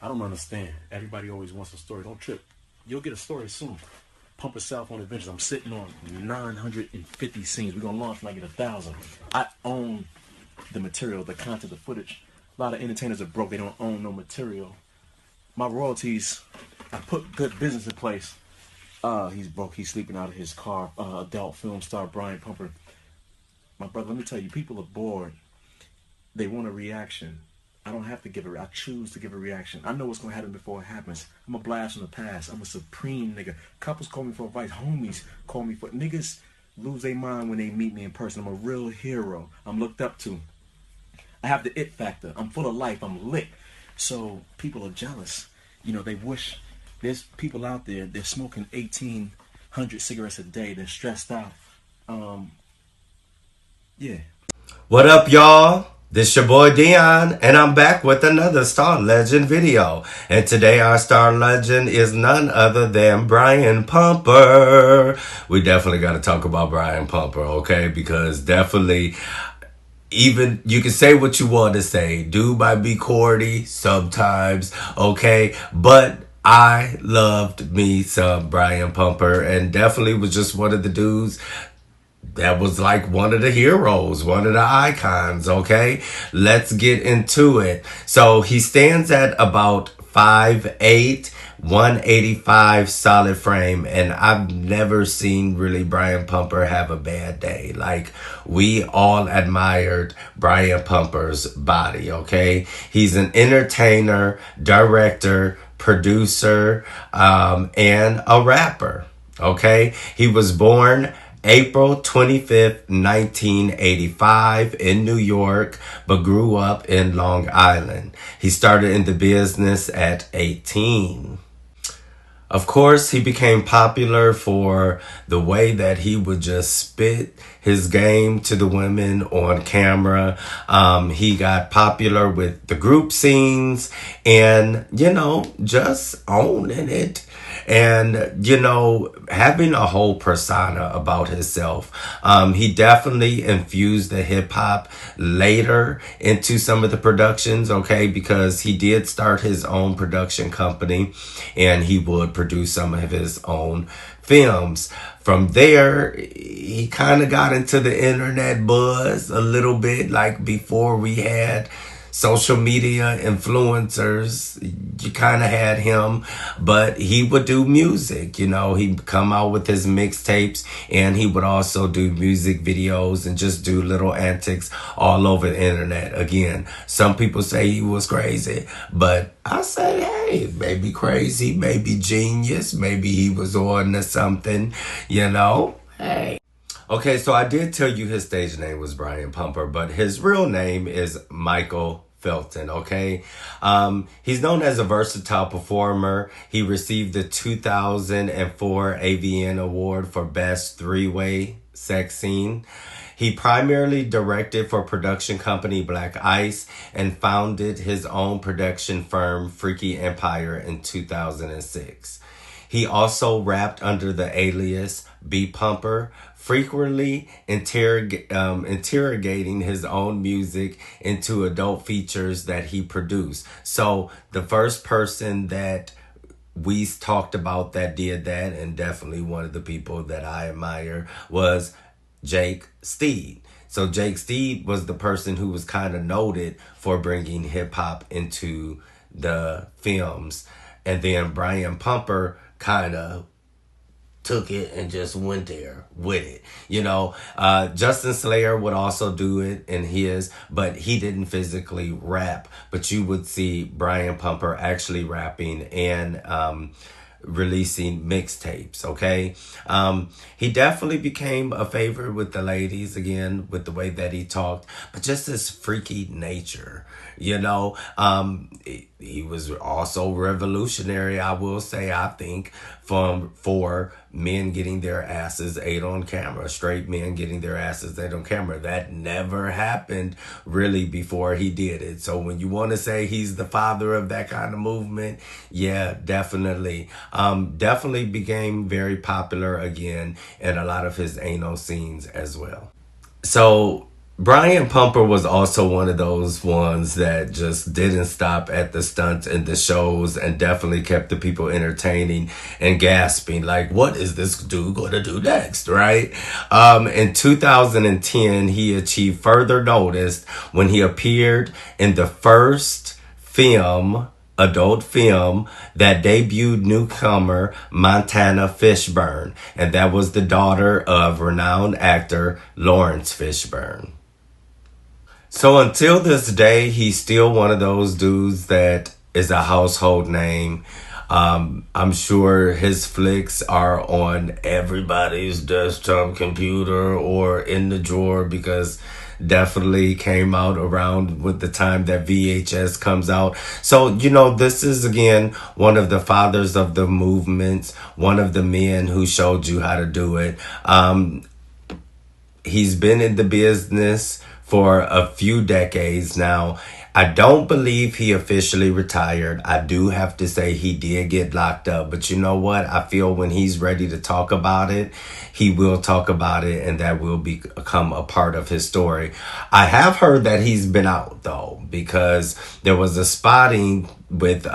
I don't understand. Everybody always wants a story. Don't trip. You'll get a story soon. Pumper South on Adventures. I'm sitting on 950 scenes. We're gonna launch when I get 1,000. I own the material, the content, the footage. A lot of entertainers are broke. They don't own no material. My royalties, I put good business in place. He's broke. He's sleeping out of his car. Adult film star Brian Pumper. My brother, let me tell you, people are bored. They want a reaction. I don't have to give I choose to give a reaction. I know what's gonna happen before it happens. I'm a blast from the past. I'm a supreme nigga. Couples call me for advice. Homies call me for niggas lose their mind when they meet me in person. I'm a real hero. I'm looked up to. I have the it factor. I'm full of life. I'm lit. So people are jealous. You know, they wish there's people out there, they're smoking 1,800 cigarettes a day. They're stressed out. Yeah. What up, y'all? This your boy Dion, and I'm back with another Star Legend video. And today our Star Legend is none other than Brian Pumper. We definitely got to talk about Brian Pumper, okay? Because definitely, even you can say what you want to say. Dude might be corny sometimes, okay? But I loved me some Brian Pumper, and definitely was just one of the dudes that was like one of the heroes, one of the icons, okay? Let's get into it. So he stands at about 5'8", 185 solid frame, and I've never seen really Brian Pumper have a bad day. Like, we all admired Brian Pumper's body, okay? He's an entertainer, director, producer, and a rapper, okay? He was born April 25th, 1985 in New York, but grew up in Long Island. He started in the business at 18. Of course, he became popular for the way that he would just spit his game to the women on camera. He got popular with the group scenes and, just owning it. And, having a whole persona about himself. He definitely infused the hip hop later into some of the productions, okay, because he did start his own production company and he would produce some of his own films. From there, he kind of got into the internet buzz a little bit, like before we had social media influencers. You kind of had him, but he would do music. He'd come out with his mixtapes, and he would also do music videos and just do little antics all over the internet. Again, some people say he was crazy, but I say, hey, maybe crazy, maybe genius, maybe he was on to something, hey. Okay, so I did tell you his stage name was Brian Pumper, but his real name is Michael Felton, okay? He's known as a versatile performer. He received the 2004 AVN Award for Best Three-Way Sex Scene. He primarily directed for production company Black Ice and founded his own production firm, Freaky Empire, in 2006. He also rapped under the alias B Pumper, frequently interrogating his own music into adult features that he produced. So the first person that we talked about that did that, and definitely one of the people that I admire, was Jake Steed. So Jake Steed was the person who was kind of noted for bringing hip hop into the films. And then Brian Pumper kind of took it and just went there with it. Justin Slayer would also do it in his, but he didn't physically rap. But you would see Brian Pumper actually rapping and releasing mixtapes, okay? He definitely became a favorite with the ladies, again, with the way that he talked, but just his freaky nature, he was also revolutionary, I will say, I think, for men getting their asses ate on camera, straight men getting their asses ate on camera. That never happened really before he did it. So when you want to say he's the father of that kind of movement, yeah, definitely. Definitely became very popular again in a lot of his anal scenes as well. So Brian Pumper was also one of those ones that just didn't stop at the stunts and the shows and definitely kept the people entertaining and gasping, like, what is this dude going to do next, right? In 2010, he achieved further notice when he appeared in the first adult film that debuted newcomer Montana Fishburne, and that was the daughter of renowned actor Lawrence Fishburne. So until this day, he's still one of those dudes that is a household name. I'm sure his flicks are on everybody's desktop computer or in the drawer, because definitely came out around with the time that VHS comes out. So, this is, again, one of the fathers of the movements, one of the men who showed you how to do it. He's been in the business for a few decades now. I don't believe he officially retired. I do have to say he did get locked up. But you know what? I feel when he's ready to talk about it, he will talk about it, and that will become a part of his story. I have heard that he's been out, though, because there was a spotting with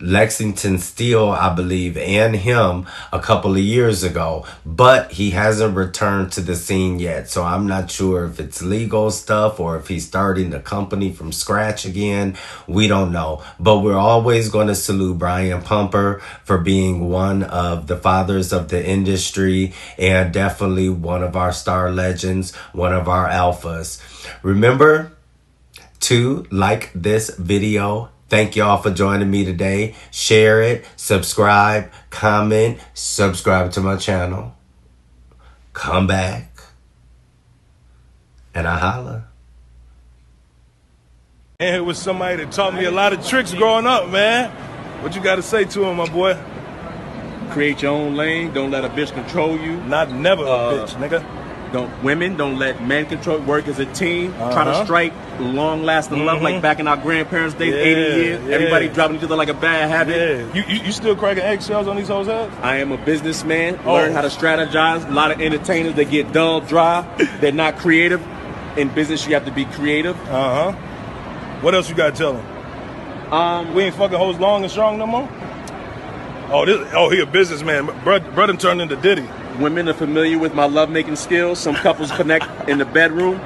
Lexington Steele, I believe, and him a couple of years ago, but he hasn't returned to the scene yet. So I'm not sure if it's legal stuff or if he's starting the company from scratch again. We don't know, but we're always going to salute Brian Pumper for being one of the fathers of the industry and definitely one of our star legends, one of our alphas. Remember to like this video. Thank y'all for joining me today. Share it, subscribe, comment, subscribe to my channel. Come back, and I holla. And it was somebody that taught me a lot of tricks growing up, man. What you got to say to him, my boy? Create your own lane. Don't let a bitch control you. Never a bitch, nigga. Don't let men control. Work as a team. Try to strike long-lasting love like back in our grandparents' days, 80 years. Everybody dropping each other like a bad habit. Yeah. You still cracking eggshells on these hoes' heads? I am a businessman. Learn how to strategize. A lot of entertainers, they get dull, dry. They're not creative. In business, you have to be creative. What else you got to tell them? We ain't fucking hoes long and strong no more? He a businessman. Brother turned into Diddy. Women are familiar with my lovemaking skills. Some couples connect in the bedroom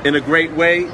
in a great way.